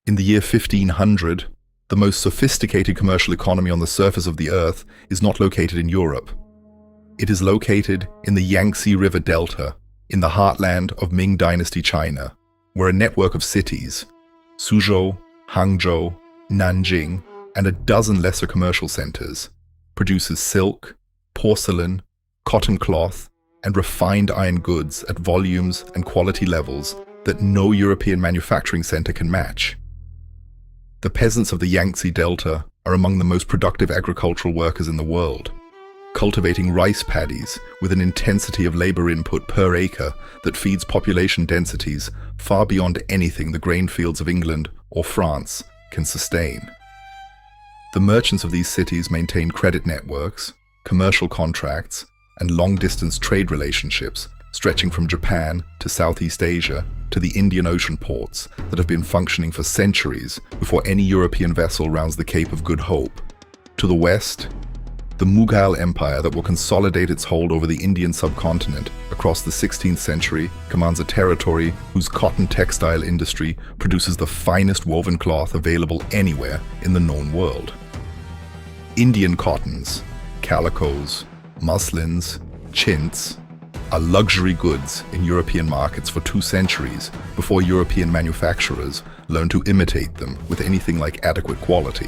In the year 1500, the most sophisticated commercial economy on the surface of the Earth is not located in Europe. It is located in the Yangtze River Delta, in the heartland of Ming Dynasty China, where a network of cities, Suzhou, Hangzhou, Nanjing, and a dozen lesser commercial centers, produces silk, porcelain, cotton cloth, and refined iron goods at volumes and quality levels that no European manufacturing center can match. The peasants of the Yangtze Delta are among the most productive agricultural workers in the world, cultivating rice paddies with an intensity of labor input per acre that feeds population densities far beyond anything the grain fields of England or France can sustain. The merchants of these cities maintain credit networks, commercial contracts, and long-distance trade relationships stretching from Japan to Southeast Asia to the Indian Ocean ports that have been functioning for centuries before any European vessel rounds the Cape of Good Hope. To the west, the Mughal Empire that will consolidate its hold over the Indian subcontinent across the 16th century commands a territory whose cotton textile industry produces the finest woven cloth available anywhere in the known world. Indian cottons, calicos, muslins, chintz are luxury goods in European markets for 2 centuries before European manufacturers learned to imitate them with anything like adequate quality.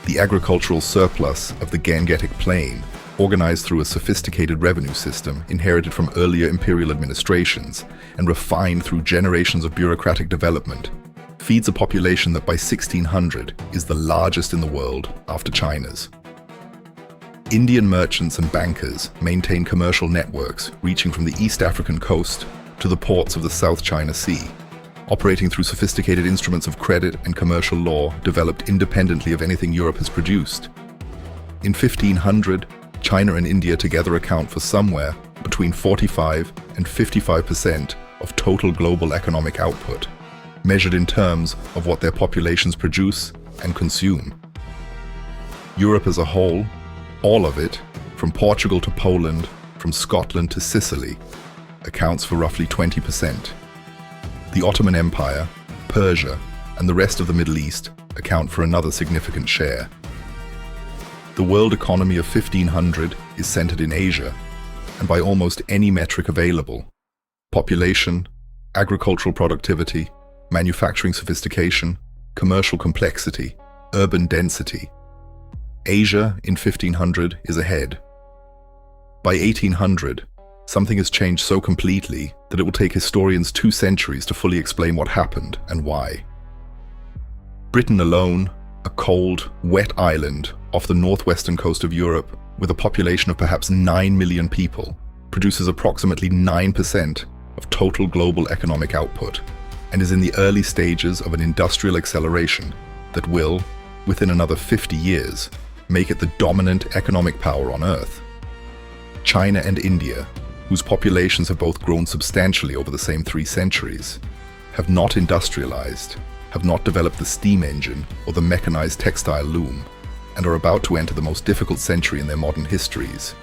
The agricultural surplus of the Gangetic Plain, organized through a sophisticated revenue system inherited from earlier imperial administrations and refined through generations of bureaucratic development, feeds a population that by 1600 is the largest in the world after China's. Indian merchants and bankers maintain commercial networks reaching from the East African coast to the ports of the South China Sea, operating through sophisticated instruments of credit and commercial law developed independently of anything Europe has produced. In 1500, China and India together account for somewhere between 45 and 55% of total global economic output, measured in terms of what their populations produce and consume. Europe as a whole, all of it, from Portugal to Poland, from Scotland to Sicily, accounts for roughly 20%. The Ottoman Empire, Persia, and the rest of the Middle East account for another significant share. The world economy of 1500 is centered in Asia, and by almost any metric available: population, agricultural productivity, manufacturing sophistication, commercial complexity, urban density. Asia in 1500 is ahead. By 1800, something has changed so completely that it will take historians 2 centuries to fully explain what happened and why. Britain alone, a cold, wet island off the northwestern coast of Europe with a population of perhaps 9 million people, produces approximately 9% of total global economic output and is in the early stages of an industrial acceleration that will, within another 50 years, make it the dominant economic power on Earth. China and India, whose populations have both grown substantially over the same 3 centuries, have not industrialized, have not developed the steam engine or the mechanized textile loom, and are about to enter the most difficult century in their modern histories.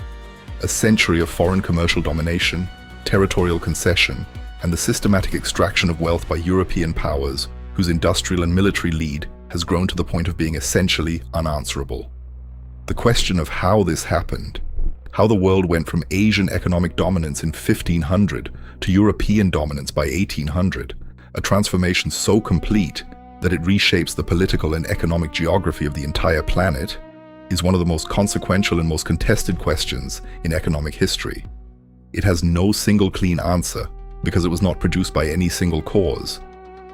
A century of foreign commercial domination, territorial concession, and the systematic extraction of wealth by European powers whose industrial and military lead has grown to the point of being essentially unanswerable. The question of how this happened, how the world went from Asian economic dominance in 1500 to European dominance by 1800, a transformation so complete that it reshapes the political and economic geography of the entire planet, is one of the most consequential and most contested questions in economic history. It has no single clean answer because it was not produced by any single cause.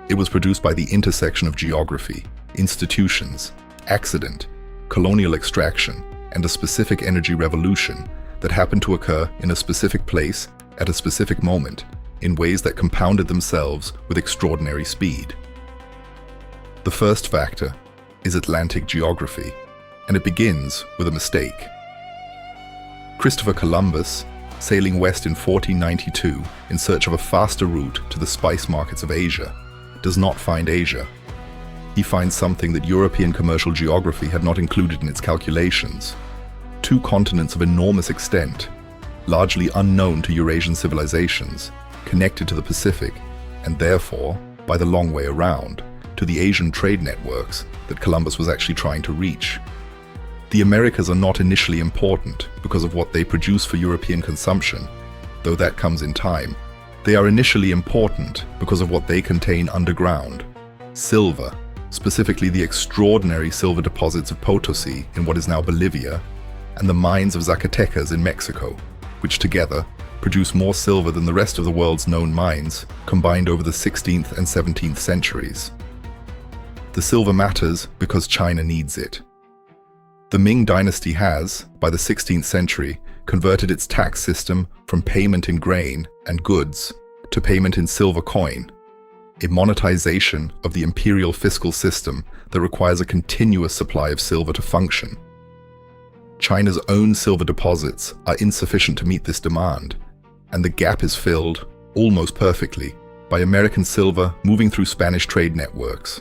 It was produced by the intersection of geography, institutions, accident, colonial extraction, and a specific energy revolution that happened to occur in a specific place at a specific moment in ways that compounded themselves with extraordinary speed. The first factor is Atlantic geography, and it begins with a mistake. Christopher Columbus, sailing west in 1492 in search of a faster route to the spice markets of Asia, does not find Asia. He finds something that European commercial geography had not included in its calculations: 2 continents of enormous extent, largely unknown to Eurasian civilizations, connected to the Pacific, and therefore, by the long way around, to the Asian trade networks that Columbus was actually trying to reach. The Americas are not initially important because of what they produce for European consumption, though that comes in time. They are initially important because of what they contain underground: silver, specifically the extraordinary silver deposits of Potosi in what is now Bolivia, and the mines of Zacatecas in Mexico, which together produce more silver than the rest of the world's known mines combined over the 16th and 17th centuries. The silver matters because China needs it. The Ming dynasty has, by the 16th century, converted its tax system from payment in grain and goods to payment in silver coin, a monetization of the imperial fiscal system that requires a continuous supply of silver to function. China's own silver deposits are insufficient to meet this demand, and the gap is filled, almost perfectly, by American silver moving through Spanish trade networks,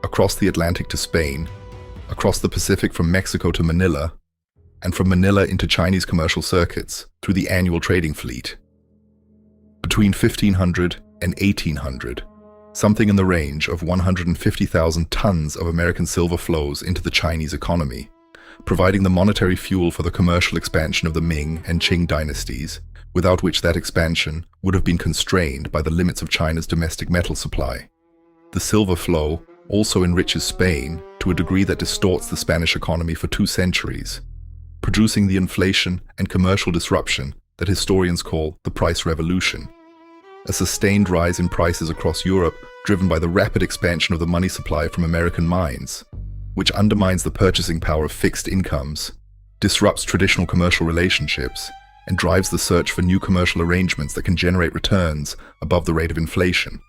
across the Atlantic to Spain, across the Pacific from Mexico to Manila, and from Manila into Chinese commercial circuits through the annual trading fleet. Between 1500 and 1800, something in the range of 150,000 tons of American silver flows into the Chinese economy, providing the monetary fuel for the commercial expansion of the Ming and Qing dynasties, without which that expansion would have been constrained by the limits of China's domestic metal supply. The silver flow also enriches Spain to a degree that distorts the Spanish economy for 2 centuries, producing the inflation and commercial disruption that historians call the price revolution, a sustained rise in prices across Europe driven by the rapid expansion of the money supply from American mines, which undermines the purchasing power of fixed incomes, disrupts traditional commercial relationships, and drives the search for new commercial arrangements that can generate returns above the rate of inflation.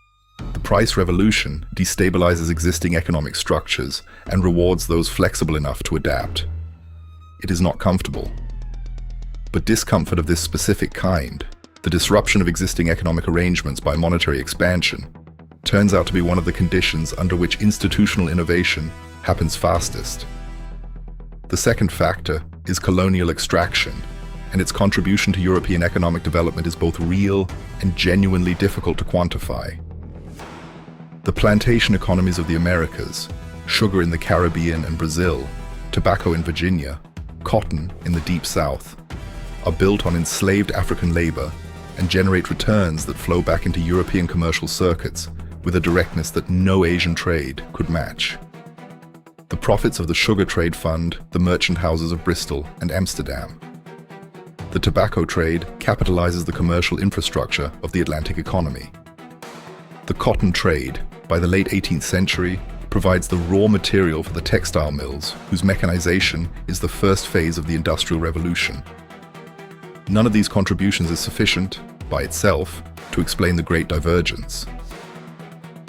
The price revolution destabilizes existing economic structures and rewards those flexible enough to adapt. It is not comfortable. But discomfort of this specific kind, the disruption of existing economic arrangements by monetary expansion, turns out to be one of the conditions under which institutional innovation happens fastest. The second factor is colonial extraction, and its contribution to European economic development is both real and genuinely difficult to quantify. The plantation economies of the Americas, sugar in the Caribbean and Brazil, tobacco in Virginia, cotton in the Deep South, are built on enslaved African labor and generate returns that flow back into European commercial circuits with a directness that no Asian trade could match. The profits of the sugar trade fund the merchant houses of Bristol and Amsterdam. The tobacco trade capitalizes the commercial infrastructure of the Atlantic economy. The cotton trade, by the late 18th century, provides the raw material for the textile mills, whose mechanization is the first phase of the Industrial Revolution. None of these contributions is sufficient, by itself, to explain the Great Divergence.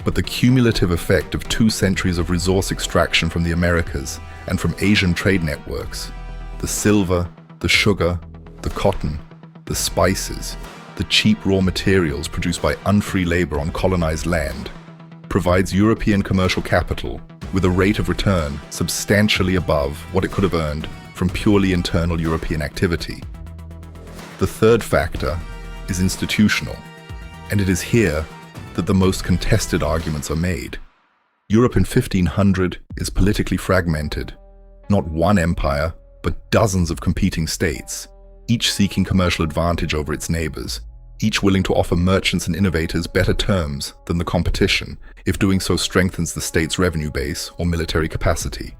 But the cumulative effect of 2 centuries of resource extraction from the Americas and from Asian trade networks, the silver, the sugar, the cotton, the spices, the cheap raw materials produced by unfree labor on colonized land, provides European commercial capital with a rate of return substantially above what it could have earned from purely internal European activity. The third factor is institutional, and it is here that the most contested arguments are made. Europe in 1500 is politically fragmented, not one empire, but dozens of competing states, each seeking commercial advantage over its neighbors, each willing to offer merchants and innovators better terms than the competition, if doing so strengthens the state's revenue base or military capacity.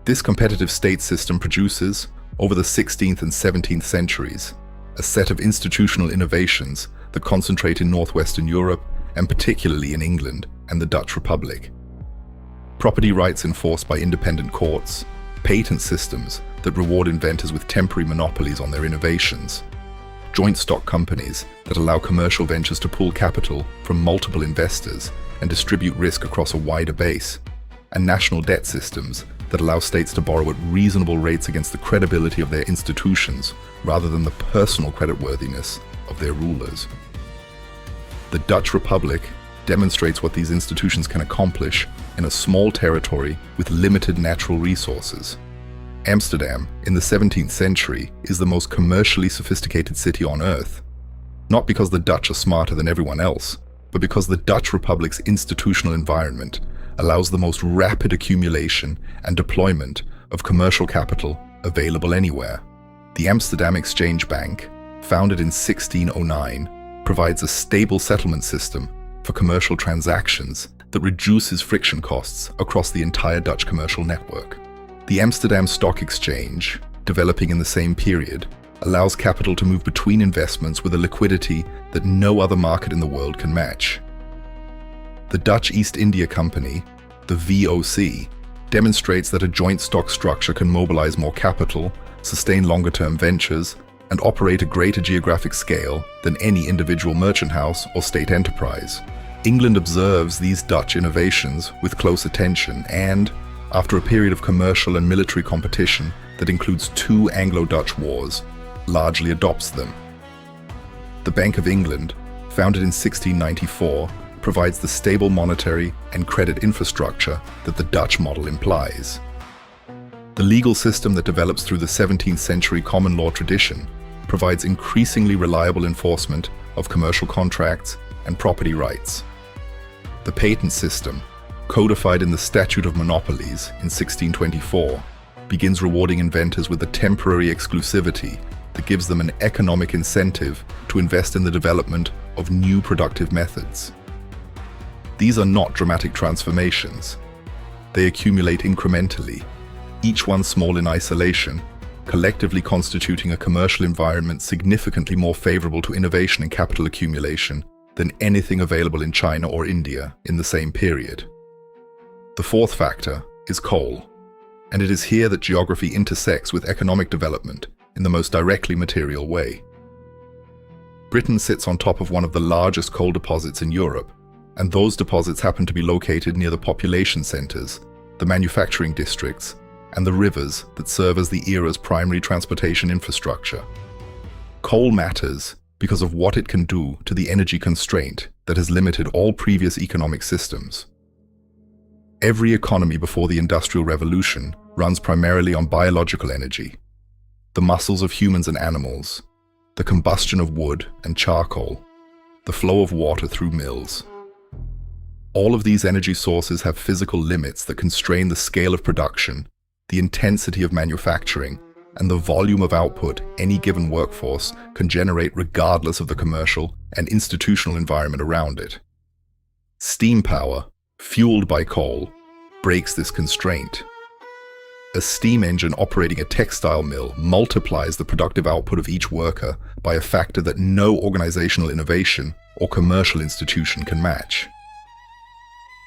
This competitive state system produces, over the 16th and 17th centuries, a set of institutional innovations that concentrate in northwestern Europe and particularly in England and the Dutch Republic. Property rights enforced by independent courts, patent systems that reward inventors with temporary monopolies on their innovations, joint stock companies that allow commercial ventures to pool capital from multiple investors and distribute risk across a wider base, and national debt systems that allow states to borrow at reasonable rates against the credibility of their institutions rather than the personal creditworthiness of their rulers. The Dutch Republic demonstrates what these institutions can accomplish in a small territory with limited natural resources. Amsterdam, in the 17th century, is the most commercially sophisticated city on Earth, not because the Dutch are smarter than everyone else, but because the Dutch Republic's institutional environment allows the most rapid accumulation and deployment of commercial capital available anywhere. The Amsterdam Exchange Bank, founded in 1609, provides a stable settlement system for commercial transactions that reduces friction costs across the entire Dutch commercial network. The Amsterdam Stock Exchange, developing in the same period, allows capital to move between investments with a liquidity that no other market in the world can match. The Dutch East India Company, the VOC, demonstrates that a joint stock structure can mobilize more capital, sustain longer-term ventures, and operate at greater geographic scale than any individual merchant house or state enterprise. England observes these Dutch innovations with close attention and, after a period of commercial and military competition that includes 2 Anglo-Dutch wars, largely adopts them. The Bank of England, founded in 1694, provides the stable monetary and credit infrastructure that the Dutch model implies. The legal system that develops through the 17th century common law tradition provides increasingly reliable enforcement of commercial contracts and property rights. The patent system, codified in the Statute of Monopolies in 1624, begins rewarding inventors with a temporary exclusivity that gives them an economic incentive to invest in the development of new productive methods. These are not dramatic transformations. They accumulate incrementally, each one small in isolation, collectively constituting a commercial environment significantly more favorable to innovation and capital accumulation than anything available in China or India in the same period. The fourth factor is coal, and it is here that geography intersects with economic development in the most directly material way. Britain sits on top of one of the largest coal deposits in Europe, and those deposits happen to be located near the population centres, the manufacturing districts, and the rivers that serve as the era's primary transportation infrastructure. Coal matters because of what it can do to the energy constraint that has limited all previous economic systems. Every economy before the Industrial Revolution runs primarily on biological energy, the muscles of humans and animals, the combustion of wood and charcoal, the flow of water through mills. All of these energy sources have physical limits that constrain the scale of production, the intensity of manufacturing, and the volume of output any given workforce can generate regardless of the commercial and institutional environment around it. Steam power, fueled by coal, breaks this constraint. A steam engine operating a textile mill multiplies the productive output of each worker by a factor that no organizational innovation or commercial institution can match.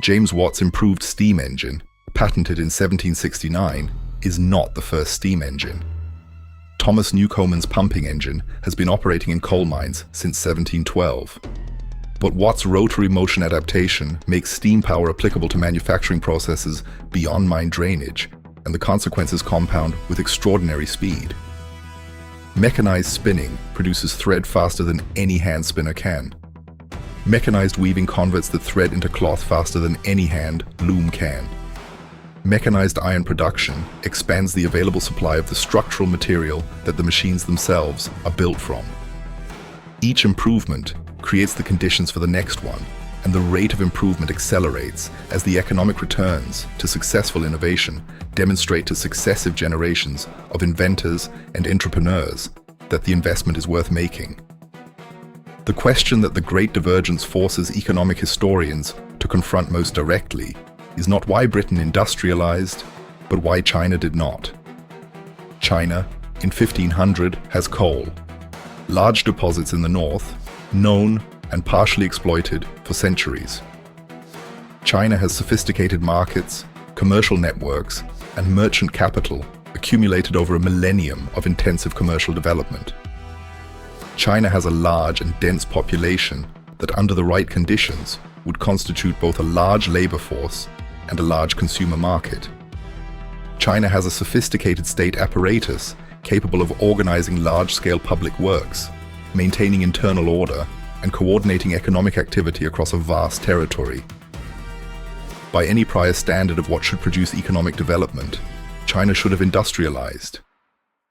James Watt's improved steam engine, patented in 1769, is not the first steam engine. Thomas Newcomen's pumping engine has been operating in coal mines since 1712. But Watt's rotary motion adaptation makes steam power applicable to manufacturing processes beyond mine drainage, and the consequences compound with extraordinary speed. Mechanized spinning produces thread faster than any hand spinner can. Mechanized weaving converts the thread into cloth faster than any hand loom can. Mechanized iron production expands the available supply of the structural material that the machines themselves are built from. Each improvement creates the conditions for the next one, and the rate of improvement accelerates as the economic returns to successful innovation demonstrate to successive generations of inventors and entrepreneurs that the investment is worth making. The question that the Great Divergence forces economic historians to confront most directly is not why Britain industrialized, but why China did not. China, in 1500, has coal, large deposits in the north, known and partially exploited for centuries. China has sophisticated markets, commercial networks, and merchant capital accumulated over a millennium of intensive commercial development. China has a large and dense population that, under the right conditions, would constitute both a large labor force and a large consumer market. China has a sophisticated state apparatus capable of organizing large-scale public works, maintaining internal order, and coordinating economic activity across a vast territory. By any prior standard of what should produce economic development, China should have industrialized.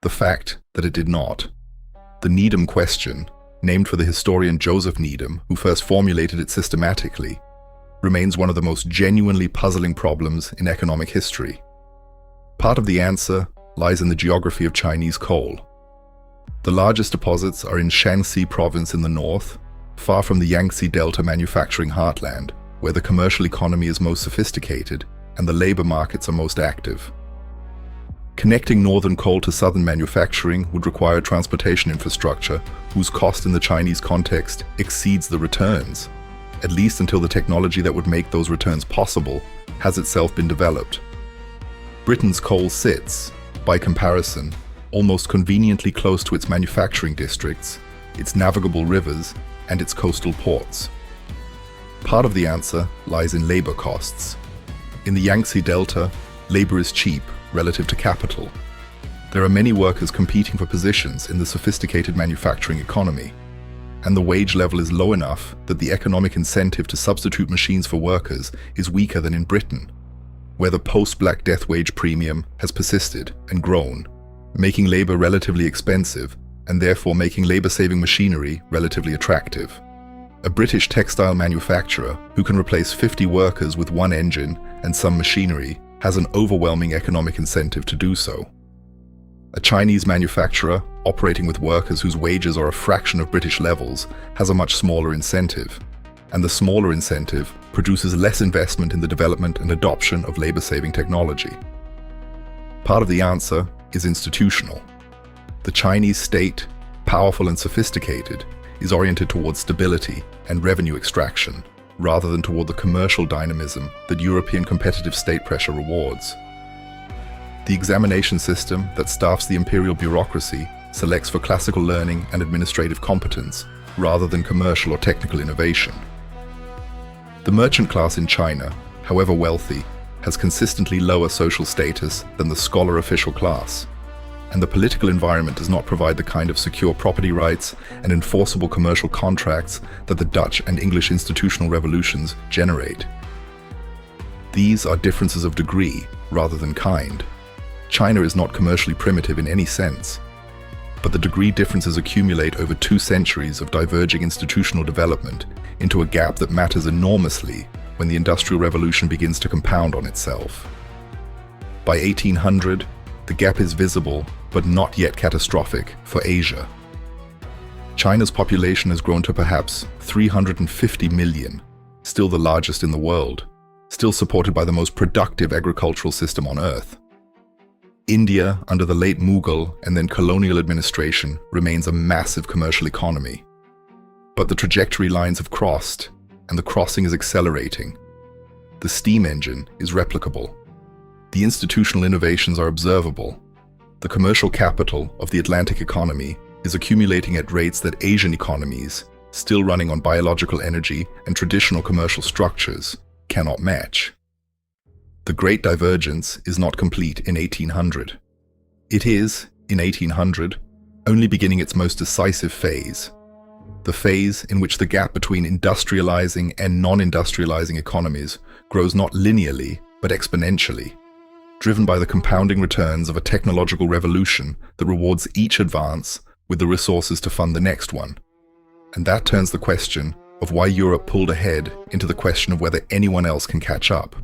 The fact that it did not, the Needham question, named for the historian Joseph Needham, who first formulated it systematically, remains one of the most genuinely puzzling problems in economic history. Part of the answer lies in the geography of Chinese coal. The largest deposits are in Shanxi province in the north, far from the Yangtze Delta manufacturing heartland, where the commercial economy is most sophisticated and the labor markets are most active. Connecting northern coal to southern manufacturing would require transportation infrastructure whose cost in the Chinese context exceeds the returns, at least until the technology that would make those returns possible has itself been developed. Britain's coal sits, by comparison, almost conveniently close to its manufacturing districts, its navigable rivers, and its coastal ports. Part of the answer lies in labor costs. In the Yangtze Delta, labor is cheap relative to capital. There are many workers competing for positions in the sophisticated manufacturing economy, and the wage level is low enough that the economic incentive to substitute machines for workers is weaker than in Britain, where the post-Black Death wage premium has persisted and grown, making labor relatively expensive and therefore making labor-saving machinery relatively attractive. A British textile manufacturer who can replace 50 workers with one engine and some machinery has an overwhelming economic incentive to do so. A Chinese manufacturer operating with workers whose wages are a fraction of British levels has a much smaller incentive, and the smaller incentive produces less investment in the development and adoption of labor-saving technology. Part of the answer is institutional. The Chinese state, powerful and sophisticated, is oriented towards stability and revenue extraction, rather than toward the commercial dynamism that European competitive state pressure rewards. The examination system that staffs the imperial bureaucracy selects for classical learning and administrative competence, rather than commercial or technical innovation. The merchant class in China, however wealthy, has consistently lower social status than the scholar official class, and the political environment does not provide the kind of secure property rights and enforceable commercial contracts that the Dutch and English institutional revolutions generate. These are differences of degree rather than kind. China is not commercially primitive in any sense, but the degree differences accumulate over 2 centuries of diverging institutional development into a gap that matters enormously when the Industrial Revolution begins to compound on itself. By 1800, the gap is visible, but not yet catastrophic, for Asia. China's population has grown to perhaps 350 million, still the largest in the world, still supported by the most productive agricultural system on Earth. India, under the late Mughal and then colonial administration, remains a massive commercial economy. But the trajectory lines have crossed, and the crossing is accelerating. The steam engine is replicable. The institutional innovations are observable. The commercial capital of the Atlantic economy is accumulating at rates that Asian economies, still running on biological energy and traditional commercial structures, cannot match. The Great Divergence is not complete in 1800. It is, in 1800, only beginning its most decisive phase, the phase in which the gap between industrializing and non-industrializing economies grows not linearly, but exponentially, driven by the compounding returns of a technological revolution that rewards each advance with the resources to fund the next one. And that turns the question of why Europe pulled ahead into the question of whether anyone else can catch up.